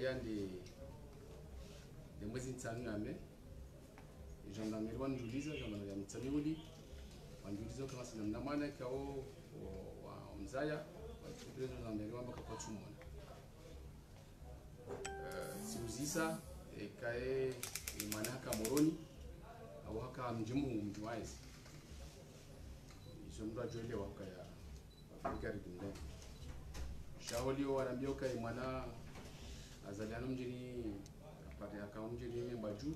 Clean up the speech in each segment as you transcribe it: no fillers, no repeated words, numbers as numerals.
ukayande de mwezi nsanu na me gendarmerie wanjuliza gendarmerie ya Mitsamiuli wanjuliza kama sina mnamana kao wa mzaya wa tuprezo gendarmerie wamba kwa tumona siuzisa kae mwana haka moroni au haka mjimu mjuaizi iso mdu ajoelewa kaya fikari dunde shaholio wanambia kai mwana azaliano mjini apate aka mjini mbaju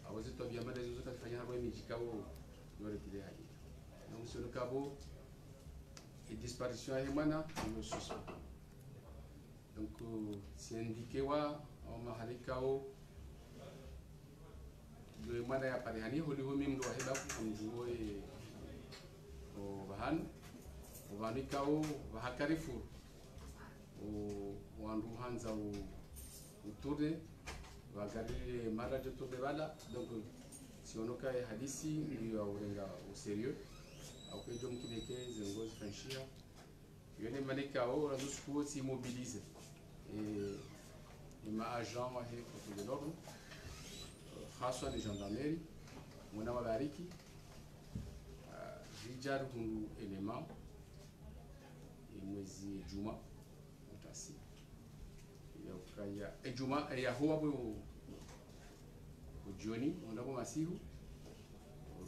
awezi tobia mada hizo kafanya hapo mijikao yore kile haji na msolo kabo et disparition ya mwana no suspect donc c'est indiqué wa au mahalikao le mwana ya pale hani holi homi mdo heba kumjuo o bahan o banikao bahakarifu o wandu hanza o tourne wagarire mara de tourne bala donc si on oka hadisi ni aurenga au sérieux au kwejo mkideke zengozi franchia yone manikao razo skuo si mobiliser et ma agent wa he côté de l'ordre khaswa de gendarmerie mwana wa bariki rijar hundu element mwezi juma utasi ya ukaya juma ya huwa bo ujioni ndabo masihu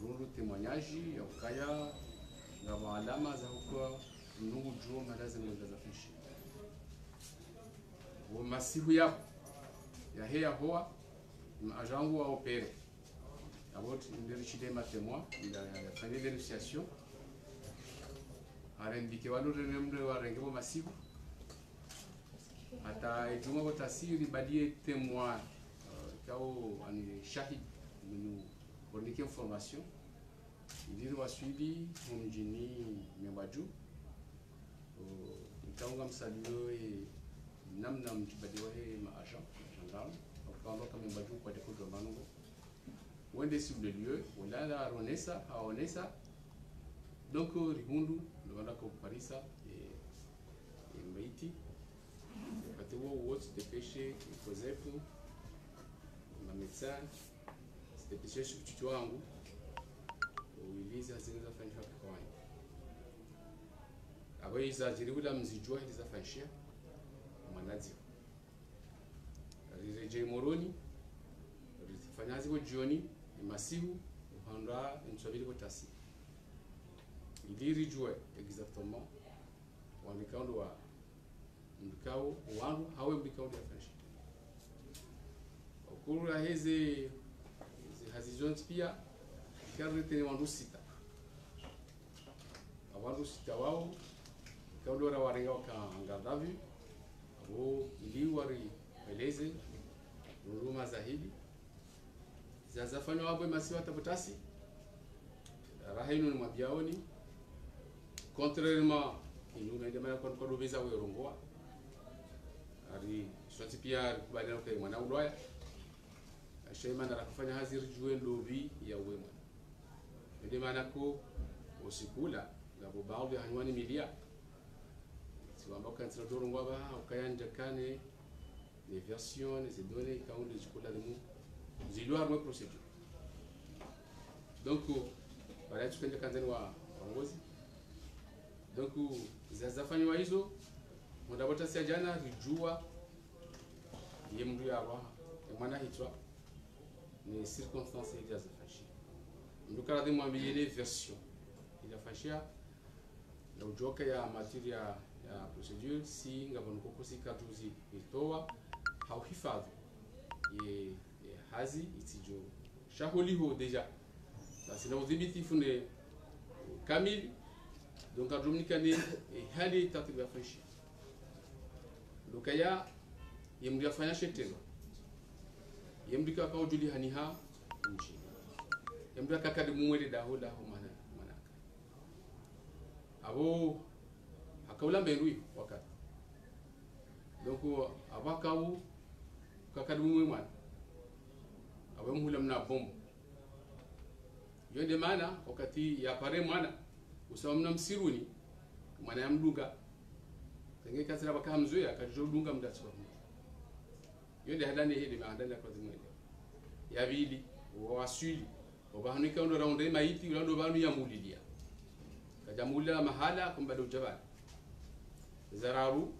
rundu témoignage ya ukaya ngabo alama za huko ndungu juo malazi ndio za fishi wa masihu ya heya hoa ajangu wa opere about ndirichide ma témoin la première dénonciation arendike walo remembre warenge bo masihu ata ejuma botasiri badie témoin kao ani shahid minu bonike information il wa suivi mjini Membaju nikaunga msalio namnam tibadiwa ma agent gendarme pendant que Membaju kwa deko de manungo wende sur le lieu wala la onesa donc rihundu ndona ko parisa et maiti katewo wote dépêché Joseph ma médecin c'était dépêché substitut wangu uiliza zinaweza fanywa kwa wani abo izajiribuda mzijua hizo fanyia mwanazi rireje moroni rifanyazi bo jioni masihu uhanda nshabiri botasi ilirijwe exactement wanikaondo wa mkao wangu hawe mkao ya fanyia okura hizi hazizons pia karete wandu sita awandu sita wao kaudora warenga ka ngadavi abo iliwari peleze ruruma zahidi zazafanywa wabo masiwa tabutasi rahinu ni mabiaoni contrairement inuna ndema kwa dobeza we rongoa ari shoti pia kubali na kwa mwana ulaya ashema na kufanya hazir juwe lobi ya wema ndio maana ko usikula na baadhi ya hanwani milia si wamba kansela dorongo ba ukayanja kane les versions les données quand on les chocolat de mou zilwa mo procédure donc baada tukende kanzani wa ongozi donc zazafanywa hizo mudabota sia jana rijua yemdu ya wa mwana hitwa ni circonstances ya zafashi ndukara de mwambiele version ila fashia na ujoka ya materia ya procedure si ngabonu kokosi katuzi itoa hauhifadhi ye hazi itijo shaholiho deja sasa na udhibiti fune kamili donc adumnikane hali tatu ya fashia ndukaya yemdu ya fanya shetelo yemdu ka ujuli haniha nchi yemdu ka kadi mwele dahola humana manaka abo akawla mbendui wakati donc abakawu ka kadi mwana abo mhula mna bombo yode maana wakati ya pare mwana usamna msiruni mwana ya mdunga kenge kasira baka hamzoya akajodunga mdatswa yonde hadani hedi maandani kwa zimwele ya vili wasuli obahanika ndo raunde maiti ndo banu ya mulidia kajamula mahala kumbado jabal zararu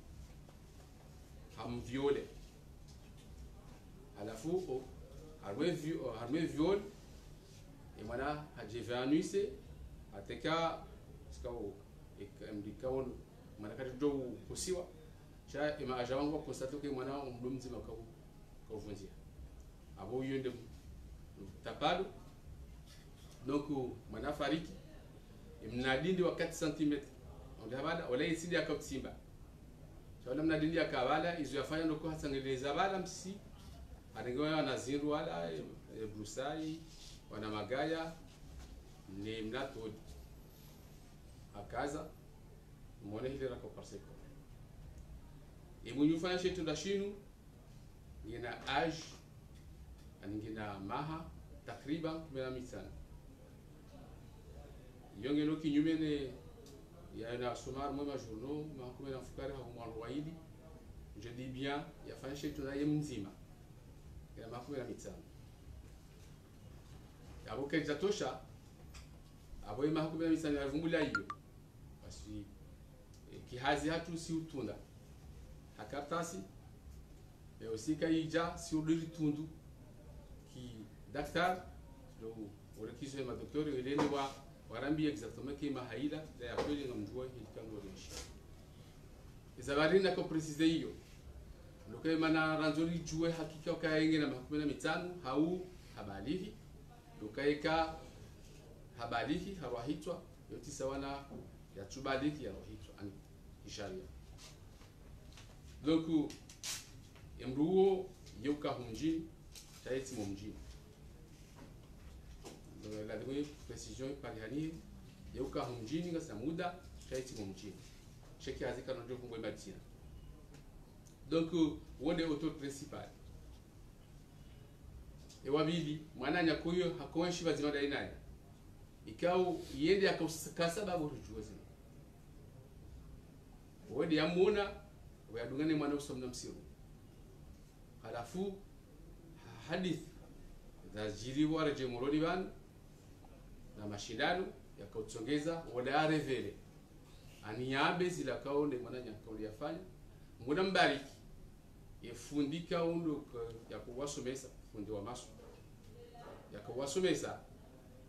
hamviole alafu harwe viol et mana hajevanuise ateka skao mdikaon mana kati do kusiwa cha ima ajawango constater que mana mdomzi makao kovunzia abo yende tapado donc mana fariki mnadindi wa 4 cm on habada wala isidi akautimba wala mnadindi akabala izo yafanya ndoko hasangeleza bala msi arengewa wanazindu wala brusai wana magaya ni mnato akaza mwone hile rako parseko imunyu fanya shetu da shinu ngina age aningina maha takriban 15 yonge no kinyume ne ya na somar moi ma journaux ma kuma na fukara ha mwa waidi je dis bien ya fanya shetu na yemzima ya makumi na mitano abo keza tosha abo makumi na mitano yavumbula hiyo basi kihazi hatu si utunda hakatasi mais aussi kaija si udiri tundu ki daktar do wala kiso ma docteur eleni wa warambi exactement ki mahaila ya kweli ngamjua hilikango rishi izabari na ko precise hiyo ndoke mana ranzoli jue hakika kaenge na makumi na mitano hau habalihi dokaeka habalihi harwahitwa yoti sawana ya tubaliki ya rohitwa ani isharia donc emruo yoka humjini taiti mumjini donc la dernière précision parihani yoka humjini ngasa muda taiti mumjini cheki azika ndio kungwe matina donc wonde auteur principal e wabili mwana nyakuyo hakonshi bazima dai naye ikao yende akasaba babo rujuzi wodi yamuona wayadungane mwana usomna msiru halafu hadith za jiri waraje murodi ban na mashindano yakautongeza wada revele aniyabe zila kaonde mwana nyakauli yafanya mwana mbariki yefundika undo yakuwasomesa fundi wa maso yakawasomesa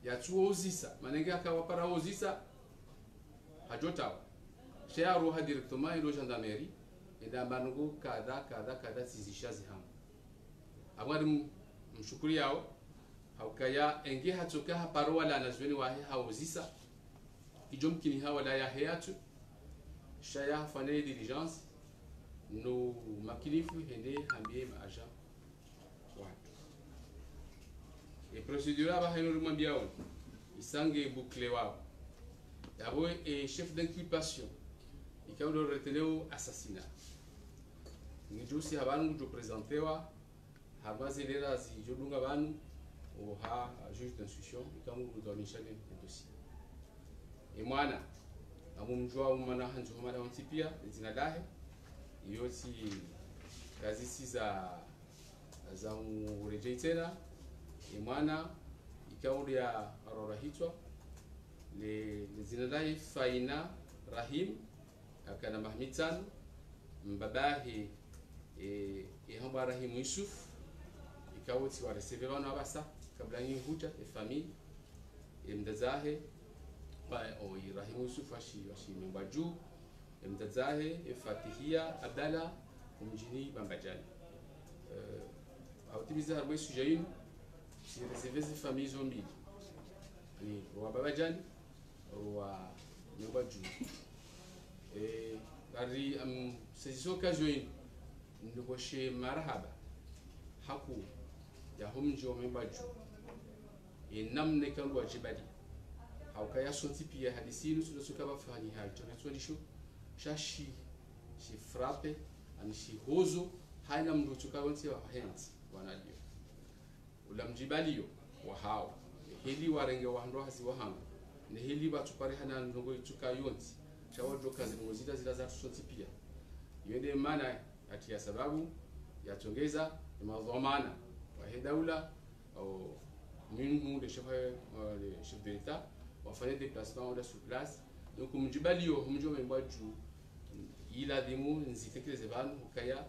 yatuozisa manenge akawapara ozisa hajotawa shero ha directement ilo gendarmerie enda manugo kada zizishazi hamu abwadi mshukuri yao haukaya enge hatoka haparo wala nazweni wa haozisa ijomkini hawala ya hayatu shaya fane diligence no makinifu hende hambie maaja watu e procedure aba haino mwambia wao isange boucler wao d'abord et chef d'inculpation ikaudo reteneu assassinat ngijusi habanu jo presentewa habazilera zi jodunga banu o ha juge d'instruction ikamu donisha le dossier e mwana amumjua umana hanzo mwana ontipia zinadahe yoti kazi za urejei tena imwana ikaudu ya arora hitwa le zinadai faina rahim akana mahmitan mbabahi hamba rahim yusuf ikawoti wa recevoir na basa kabla ni huja e famille mdazahe ba o rahim yusuf washi mbaju mdazahe fatihia abdala kumjini bambajani autimiza harwe sujain si recevoir ces familles zombi ni wa babajani wa mbaju ari ces occasions ndiko she marhaba haku ya humjo mbaju namne kan wajibadi hauka ya sonti pia hadisinu sudo sukaba fani ha tunatundisho shashi shi frappe ani shi hozo haina mndu tukawonti wa hands wanadio ulamjibaliyo wa hao hili warenge wa ndo hasi wa hangu ne hili batupare hana ndongo tukayonti chawo kazi mozita zila za sonti pia yende maana ati ya sababu yatongeza ma dhamana wa dawla au nous les chefs de l'État on fait des déplacements là sur place donc mjibalio mjo membaju ila dimu nzitekeleze vanhu ukaya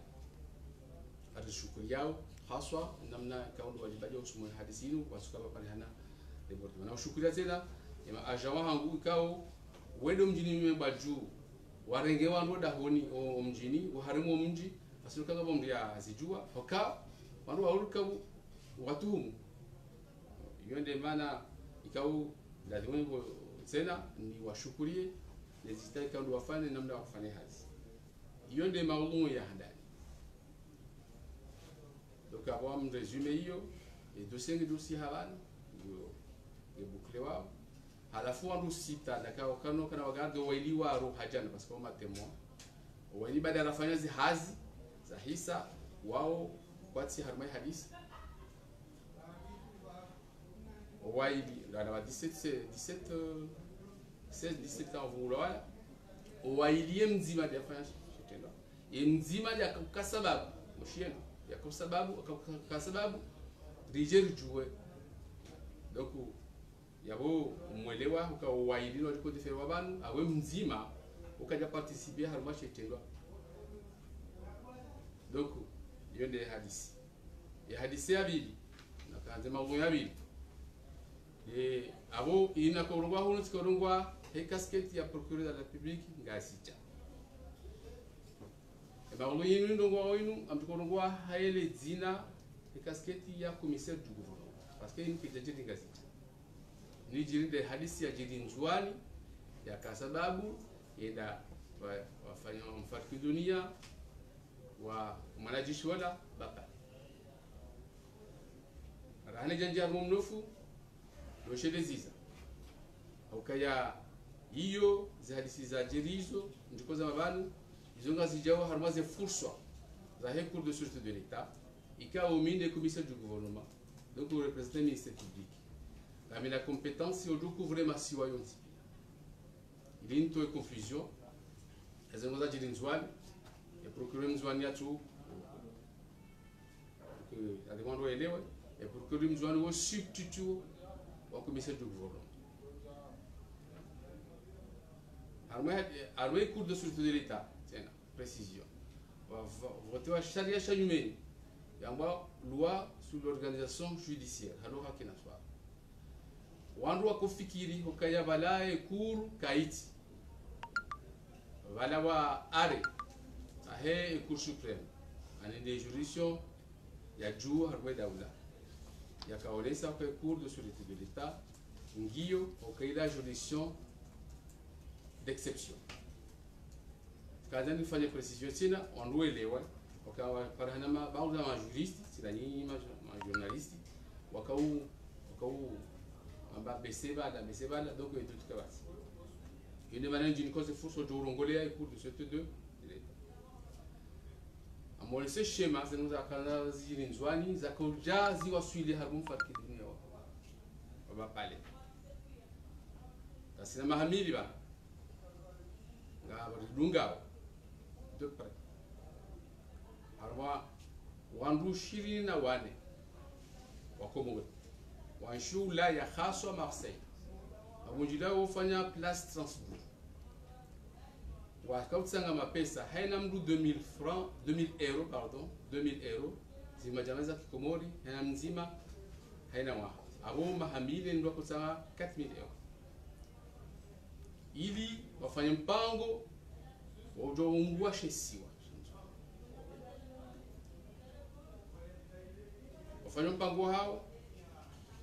atashukuru haswa namna kaundu wajibaji usumwe hadisinu wasukaba pale hana department na ushukuria tena ya ajawa hangu ikao wedo mjini membaju warenge wandu dahoni o mjini uharimu mji asuka kama mdia azijua hoka wandu waruka watumu yonde maana ikao lazima tena ni washukurie nezitaki kaundu wafanye namna wafanye hazi yonde maulumu ya handani. Donc avoir un résumé et dossiers havana et boucler wao halafu wandu sita nakao kano kana wagande waili waro hajana parce que ma témoin waili baada ya rafanya hazi za hisa wao kwati harmai hadisi waili na 17 ans vouloir waili mzima ya fanya kitendo mzima ya kwa sababu mshieno ya kwa sababu rijer juwe donc yabo mwelewa ukawaili waliko defewa banu awe mzima ukaja participer harma chetendwa donc yonde hadisi ya hadisi ya bili na kanze mawu ya bili abo ina korongwa hono tkorongwa he casquette ya procureur de la République ngasija mawu yinu ndongwa winu amtukorongwa haele zina he casquette ya commissaire du gouvernement parce que une kijajiri ngasija ni jirinde hadisi ya jirinzwani ya kasababu enda wafanya mfariki dunia wa mwanajishi wala baba rane janja mnofu doshele ziza ukaya hiyo za hadisi za jirizo ndiko za mabanu izonga zijawa harmaze furswa za he cour de sûreté de l'état ikawa mine commissaire du gouvernement donc le représentant du ministère public la compétence au couvrir ma siwayonti il y a une confusion les gens ont dit l'inzwani et procureur mzwani atu que la demande est élevée et procureur mzwani au substitut au commissaire du gouvernement armée cour de sûreté de l'état tiens précision voter à charia chanyumeni yamba loi sur l'organisation judiciaire halo hakina swala wandu wakufikiri hukaya balae kuru kaiti wala wa are ahe cour supreme ani de juridiction ya juu harwe daula ya kaolesa kwa cour de sûreté de l'état ngio hukaya juridiction d'exception kaza nifanye précision tena onduelewa wakawa parahana baadhi ya juristi sina nyinyi ma journalisti wakau amba besebala donc et tout cas une manière d'une cause force au rongolais pour de cette deux amole ce schéma c'est nous akana zirinzwani za koja ziwa suili harum farki dunia wa pale tasina mahamili ba ngaba dunga de près harwa wandu shirini na wane wakomo wanshula ya khaswa Marseille abunjila ufanya place Strasbourg wakautanga mapesa haina mdu 2000 francs 2000 euros pardon 2000 euros zimajamaza kikomori haina mzima haina wa abo mahamile ndo kutanga 4000 euros ili wafanye mpango wajoungua shesiwa wafanye mpango hao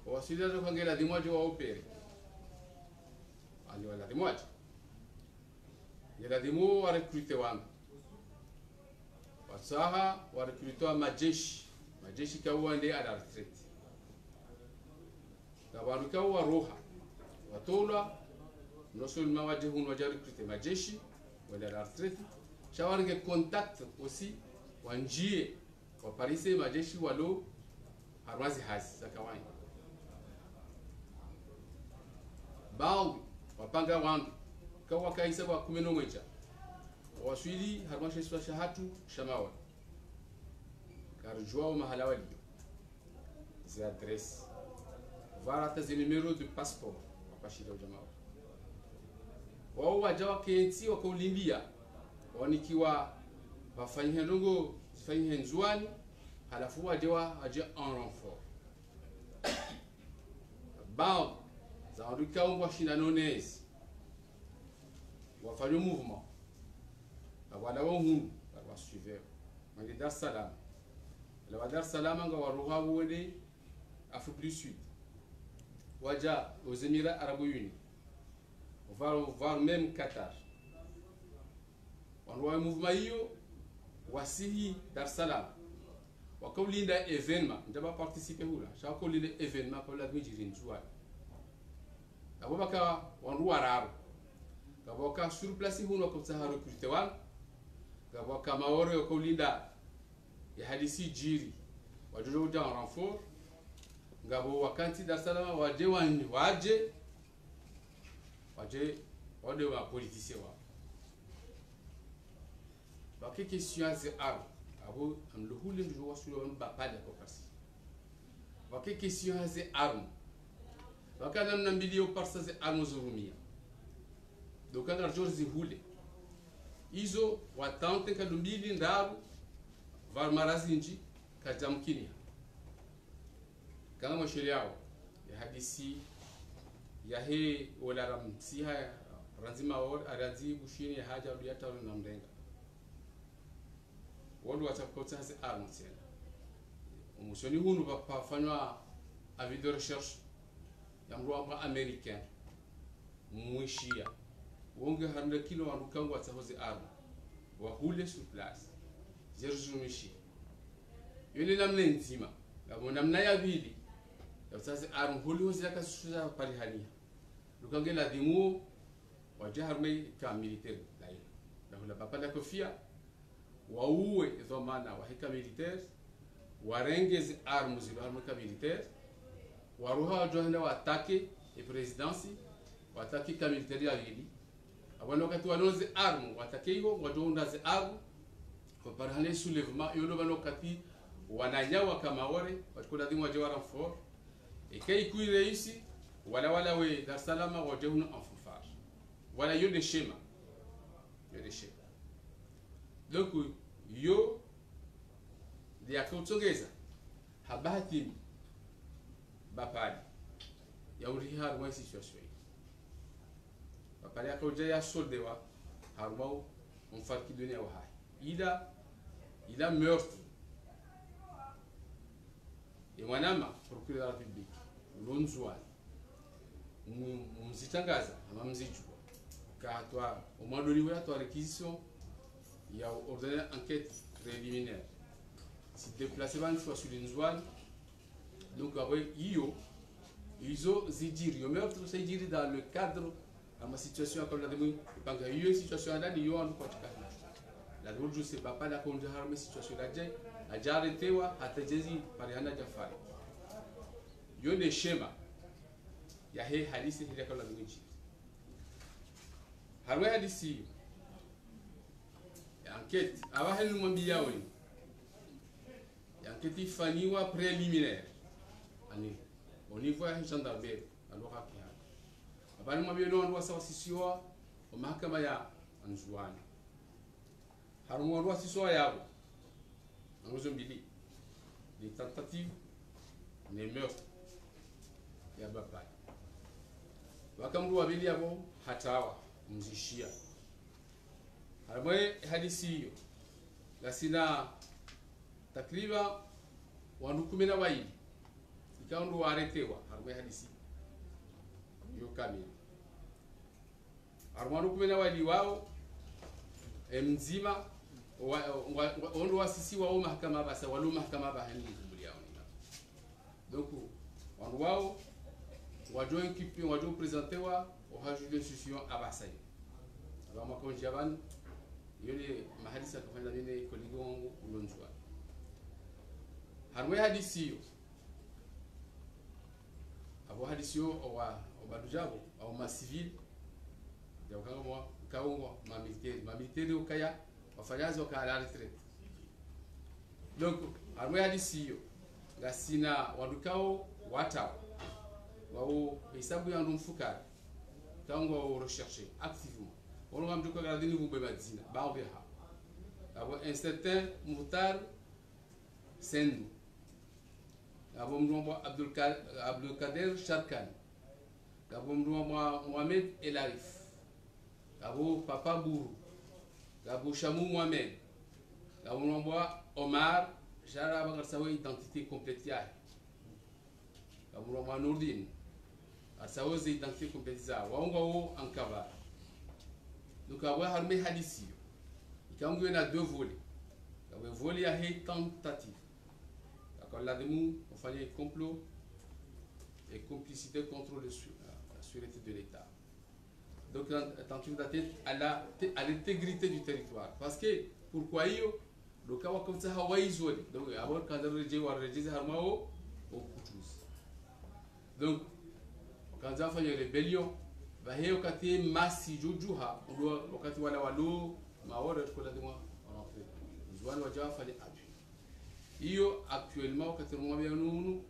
wasiliana kwa ngela dimwaje wa opere wala dimwaje ngela dimu wa recruter wangu wasaha wa recruter majeshi kawa ndi ala retraite kabaru kawa roha watola nosul mawaje hunu waja recruter majeshi wala ala retraite shawarige contact aussi wanjie wa parise majeshi walo harwazi hazi za kawaida bao wapanga wangu kawa kaisa wa 11 waswili harmasha shahatu shamawa wakarujua mahala walio zi adresi vara hata zi numero de passeport wakashida ujamaa wao waja wakenti wakaulindia wanikiwa wafanyia ndongo zifanyia nzuani halafu wajewa aje en renfort bao za andika wa shinanonezi wafanya mouvement wala wahunu wa suivre mali Dar es Salaam la Dar es Salaam nga waruha wole Afrique du Sud waja aux Émirats Arabes Unis voir même Qatar wanwa mouvement hiyo wasihi Dar es Salaam wakaulinda événement ndaba participer hula shakolinda événement pour la gujiri nzwa abo baka wanwa raro kaboka sur place huno ko tsaha recruter wan kaboka maore wakaulinda ya hadisi jiri wajojo uja en renfort ngabo wakanti Dar es Salaam waje wade wa politicien wa baki question ze ar abo am le hulé ndu wasu on ba pas de kopasi baki question ze arme bakana nam bidio parsa ze arme zurumia donc an arjor ze hulé izo watante kadumbili ndaru var marazinji kajamkinia kama mashiri yao ya hadisi ya he wala ramsiha ranzima or arazi bushini ya haja uliyata na mrenga wadu watakota hasi armsena umushoni hunu pafanywa avis de recherche ya mruwa américain mwishia wonge hande kilo wandukangu watahoze arme wahule sur place jerjumishi yoni namna nzima na namna ya vili ya sasa arme huli hozi yaka suza parihania lukange la dimu wajaharme ka militaire laila na hula papa la kofia wauwe dhamana wa hika militaire warengeze arme zilo arme ka militaire waruha johanda watake e presidency watake ka militaire ya vili abwana wakati wanoze arme watake hiyo wajonda ze arme kwa parhane soulèvement yolo banokati wananyawa kama wale watukula dimu wajewa renfort et kai kui réussi wala we Dar es Salaam wajehuna en fanfare voilà yo des schémas donc yo dia kutsongeza habati bapali ya uriha rwa situation bapali akoja ya soldewa harmau on farki dunia wa hai il a meurtre et mwanama procureur de la République lonzwani mzitangaza ama mzichukua katwa umwadoni wa to réquisition ya ordonner enquête préliminaire si déplacer ban fois sur l'inzwani donc après izo zidiri yo meurtre c'est dire dans le cadre à ma situation comme la demi quand il y a une situation là ni yo en quoi la dole je sais pas la konja harme situation là je ajaretewa hata jezi pariana jafari yo ne shema ya he hadisi hile kala mwinchi harwe hadisi ya enquête awa helu mwambia woni ya enquête ifanywa préliminaire ani au niveau ya gendarmerie aloka kia abali mwambia no ndo sawa sisiwa o mahakama ya anzuani harwe ndo sisiwa yabo angozo mbili les tentatives les meurtres ya baba wakamru wabili yabo hatawa mzishia harmwe hadisi hiyo lasina takriban wandu 12 ikaundu waretewa harmwe hadisi hiyo kamili harmwe 12 wao mzima wandu wasisi wao mahakama basa walu mahakama bahani kubulia donc wandu wao wajo équipe wajo présentewa au juge d'instruction abasai alors moi quand jaban yoni mahadisa kufanya nini kolego wangu ulonjwa harwe hadisi abo hadisi wa badujabo au ma civil ya kama kawo ma militaire ukaya wafanyazo ka la retraite donc armo hadisiyo ngasina wadukao watao wao hesabu ya ndumfukara tango rechercher activement on va me regarder nous be madzina ba on verra avoir un certain Moutar Sendou avons nous Abdul Kader Sharkan avons nous Mohamed El Arif avons Papa Bourou avons Chamou Mohamed avons nous Omar Jara Bagar Sawa identité complète ya avons nous Nourdine Sawa identité complète za waongo ankava donc avoir armé hadisi quand on a deux volets le volet a été tentative d'accord là on fallait complot et complicité contre la sûreté de l'État donc tentative d'atteinte à l'intégrité du territoire parce que pourquoi yo le cas comme ça Hawaï isolé donc avoir quand on rejet harmao au Koutouz donc quand on a fait une rébellion va y avoir des masses jujuha wakati wala walo maora tukula demo rentré zwan waja fallait appui iyo actuellement wakati mwambia nunu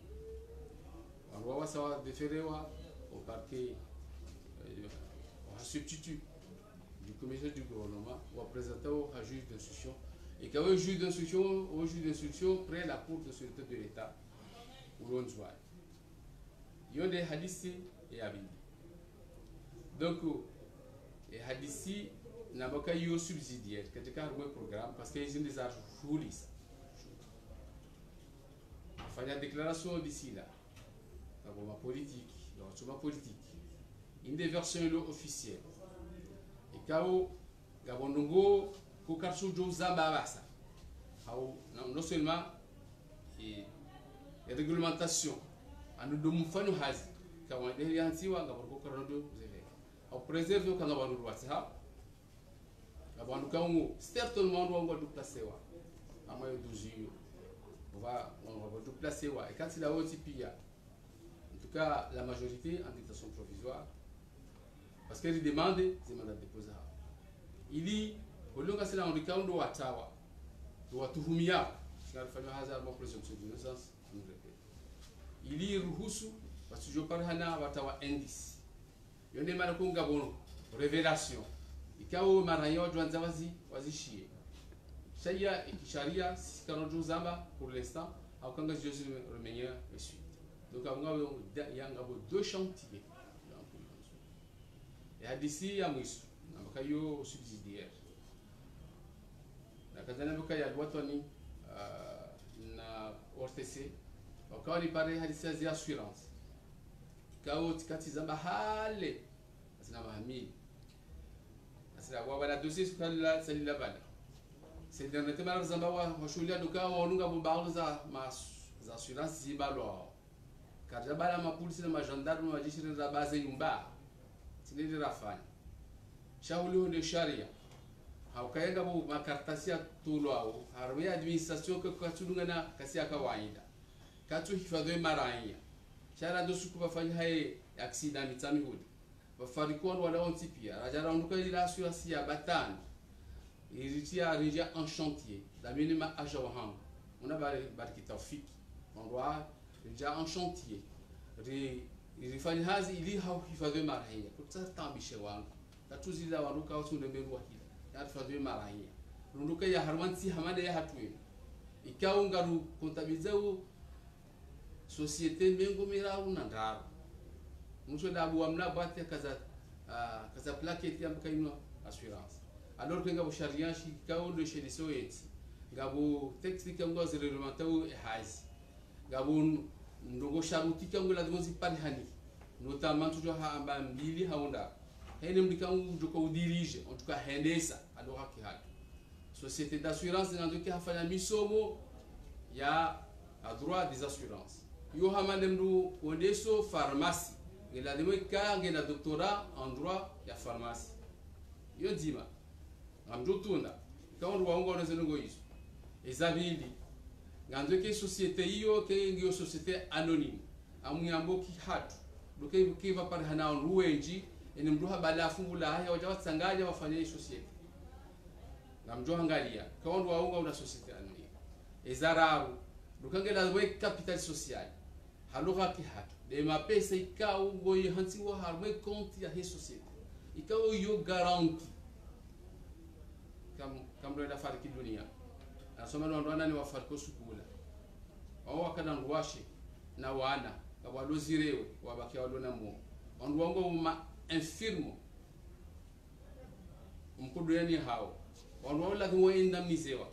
wanwa sawa déférewa au parquet au substitut du commissaire du gouvernement ou présenté au juge d'instruction et quand le juge d'instruction près la cour de sûreté de l'État ou l'onzwa il y a des hadiths et abidi donc et hadisi na baka yo subsidiaire katika harmo programme parce que ils ont des argent foulis fanya déclaration d'ici là ma politique ma politique une des versions officielles et kao gabondongo ko karsu jo zamba basa non seulement et réglementation anu dum fanu hazi kawa de yansiwa gaborgo karondo au préserver quand on va nous voir ça avant nous quand certainement on va nous placer wa à moins 12 jours on va nous placer wa et quand il a aussi pia en tout cas la majorité en détention provisoire parce que les demandes c'est mandat de déposer il dit au long que cela on quand on doit tawa doit tuhumia c'est le fameux hasard mon présomption d'innocence on répète il dit ruhusu parce que je parle hana watawa indice yonde mara kunga bono révélation ikawo marayo jwanza wazishie shaya ikisharia sikanojo zamba pour l'instant au kanga Jésus remenir et suite donc avanga yanga bo deux chantiers et hadisi ya mwisu nambakayo subsidiaire na kazana bukaya lwatoni na ORTC wakali pare hadisi ya assurance kao tikati zamba hale asina mahamili asina wala dossier sukala salila bala c'est dernier tema zamba wa shulia duka wanunga bombardo za assurance zibalo kaja bala ma police na gendarme wa jeshi la base yumba tinili rafani shauli de sharia haukayenga bo makartasia tulo au harwe administration ko katudunga na kasia kawaida katu hifadhi maranya shara dosu kubafanya haye accident mitami hudi bafarikon wala ontipia rajara onduka ila assurance ya batani iritia reja en chantier la minima ajawahan on a barki tawfik on doit reja en chantier rifanya hazi ili hifadhi maranya kutatambishe wangu tatuzila waruka wasunde beru wakila hifadhi maranya runduka ya harwansi hamada ya hatwe ikaungaru kontabilizeu société mengo mira unandaro muso da bu amna batte kaza plaquette yam kayno assurance alors que ngabo sharia shi kawo de chez les soyeti ngabo texte kango zirelementou e hazi ngabo ndogo sharuti kango la demozi panhani notamment toujours ha amba mbili haunda hene mdikangu joko dirige en tout cas hendesa alors hakihatu société d'assurance nando ki hafanya misomo ya a droit des assurances yo hamandem du ondeso pharmacie ngela demo ka ngena doctorat en droit ya pharmacie yo dima amdo tunda quand on va ngo iso ezabili ngando ke société yo ke ngio société anonyme amuyambo ki hatu doke ke va par hana ruwenji ene mduha bala fungula haya wajawa tsanganya wafanye société ngamjo angalia quand on va una société anonyme ezararu dukangela we capital social halora ki hatu de ma pesa ikao ngoi hansi wa harwe compte ya he society ikao yo garanti kam do da farki dunia asoma ndo ndo nani wa farko sukula wao wakana ngwashi na wana kabalozirewe wabakia walona mo ondu wango ma infirmo mkudu yani hao ondu wala kwa indemnisewa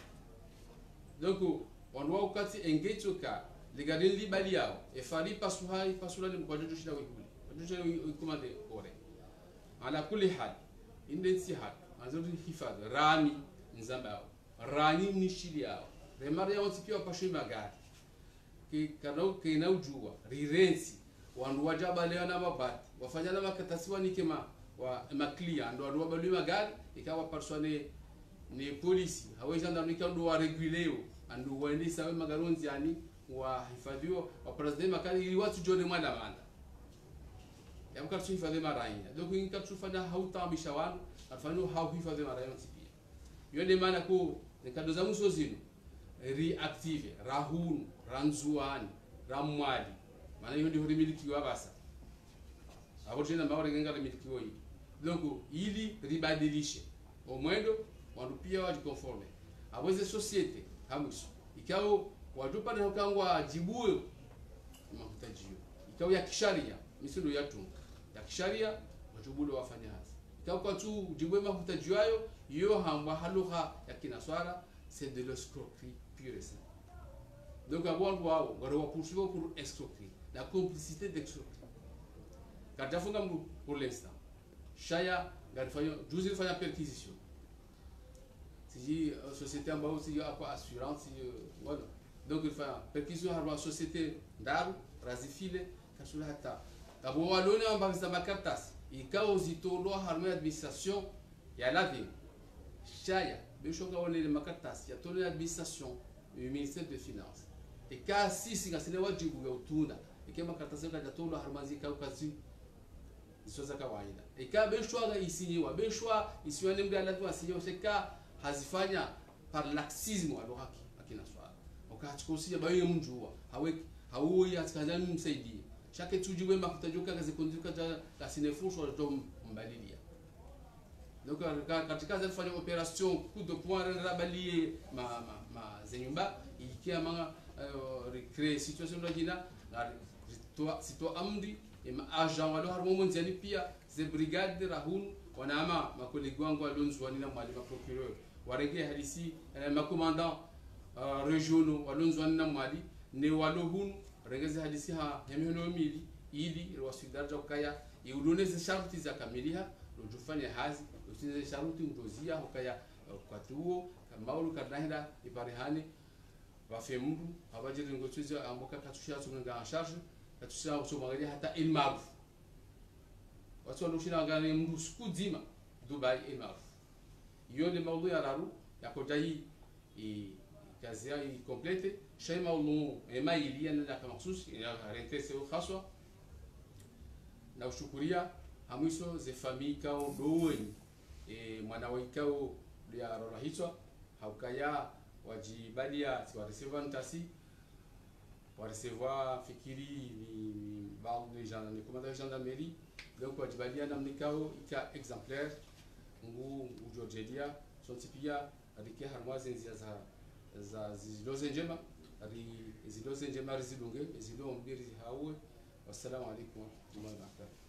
donc ondu wao kati engage ka ligadin libali yao e fali pasuhai pasulani mkwajojo shida wikuli wajojo wikumande ore ala kuli hal indensi hal anzuri hifadhi rani nzambao rani nishili yao remari yao tipiwa pashui magari ki kanau kina ujua rirensi wandu wajaba leo na mabati wafanya na makatasiwa ni kema wa maklia ndo wandu wabalu magari ikawa persone ni polisi hawezi ndo ndo wa reguleo andu waende sawe magaronzi yani wa hifadhiwa wa president makali ili watu jone mwanda manda ya mkatu hifadhi maraina donc inkatu fanya hautamisha wanu afanya hifadhi maraina tipia yone maana ko nikado za muso zino reactive rahun ranzuani ramwali maana hiyo ndio rimilikiwa basa hapo tena mbao renga rimilikiwa hii donc ili ribadilishe omwendo wandu pia wajikonforme aweze societe hamuso ikao wajupa na ukangwa jibue makutajio ikao ya kisharia misindo ya tunga ya kisharia wajubule wafanya hazi ikao kwa tu jibue makutajio hayo yo hamba haluha ya kinaswara c'est de l'escroquerie pure et simple. Donc avant de voir, on va poursuivre pour escroquerie, la complicité d'escroquerie. Quand tu as fait pour l'instant, chaya, vous avez fait la perquisition. Si la société en bas aussi, il y a quoi assurance, voilà. Donc il fait la perquisition à la société d'armes, rasifile, kasula hata. D'abord, on a donné un bagage de ma carte. Il y a aussi tout l'administration, il y a la vie. Chaya. Le choc on est le makatas, il y a toute l'administration du ministère des Finances. Et quand si c'est le wajibu ya utunda, et que makatas ya tout le harmazi kwa kazi zoza kawaida. Et quand ben choix ici wa ben choix ici on aime bien la toi signer c'est quand hazifanya par laxisme alors akina swala. Ukachukua bayo mjua, hawi atakaza msaidie. Chaque tujiwe makutajoka kazi konduka la sinefusho ndo mbalilia. Donc katika zafanya opération coup de poing rabalie ma zenyumba ikia manga recréer situation de jina la sito amdi et ma agent walo harmo mondiali pia ze brigade rahun wanama ma collègue wangu walonzwani na mwalimu procureur warege halisi ma commandant régionaux walonzwani na mwali ne walohun regeze halisi ha yameno mili ili wasidaja kaya iuloneze sharti za kamiliha lojufanya hazi utize sharuti ndozia hokaya kwatuo kamaulu kadahira iparihane bafemuru abajiri ngotuze amboka katushia tunga en charge katushia usomagalia hata il maruf watu waloshina ngani mndu skudima Dubai il maruf yone mawdu ya raru yakojai kazi ya complete shay mawlu emaili na kama mahsus ya rentese khaswa na ushukuria hamiso ze famille kao doweni mwana waikao ya rola hicho haukaya wajibalia si wa recevoir ntasi wa recevoir fikiri ni baadhi de gens ni commandant de gendarmerie donc wajibalia namnikao ika exemplaire ngu ujojedia sontipia adike harwaze nzia za ziloze njema ari ziloze njema rizidunge zido mbiri hawe. Wassalamu alaikum wa rahmatullahi wa barakatuh.